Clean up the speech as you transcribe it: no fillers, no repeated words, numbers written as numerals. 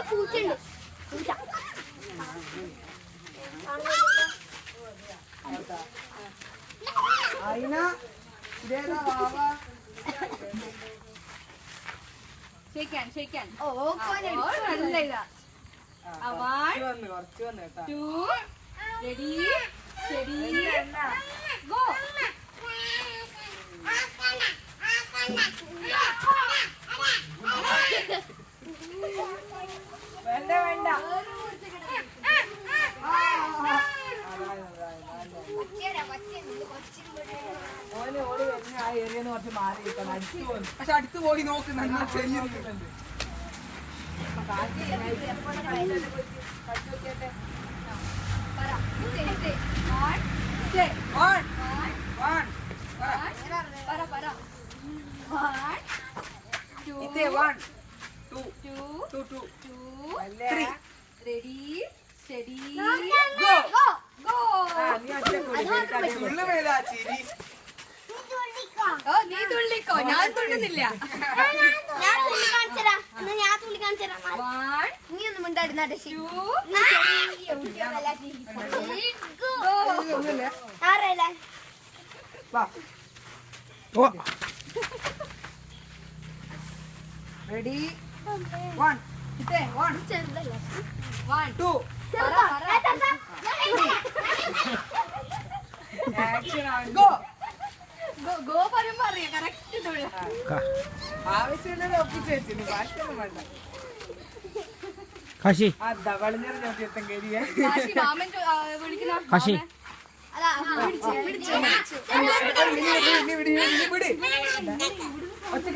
പൂച്ചുണ്ട് ഷെയ്ക്കാൻ ഓ നല്ല ഇതാ. 1 2 ready steady go. വേണ്ട വേണ്ട ഓന് ഓടി വരുന്ന ആ ഏരിയന്ന് കുറച്ച് മാറി കിട്ടണം. അടിച്ചു പോകുന്നു. പക്ഷെ അടുത്ത് പോയി നോക്കുന്ന ചെയ്യുന്നുണ്ട്. റെഡി സ്റ്റഡി ഗോ നീ തുള്ളിക്കോ, ഞാൻ തുള്ളുന്നില്ല. ഞാൻ തുള്ളി കാണിച്ചരാ. ഞാൻ തുള്ളി കാണിച്ചരാ. 1 നീ ഒന്നും മിണ്ടായിരുന്നാട്ടെ. 2 ആറല്ലേ റെഡി 1 ചെറുതല്ല 1 2 ഗോ ഗോ പറയുമ്പോ അറിയാം കറക്റ്റ് തുള്ള. ആവശ്യമുള്ളത് ഒപ്പിച്ച് വെച്ചിന്. ബാക്കിയൊന്നും വേണ്ട. കാശി അതാ വളഞ്ഞ നോക്കിയെത്തും കരിയ കാശി മാമൻ വിളിക്കുന്ന കാശി അതാ പിടിച്ചു ഒറ്റ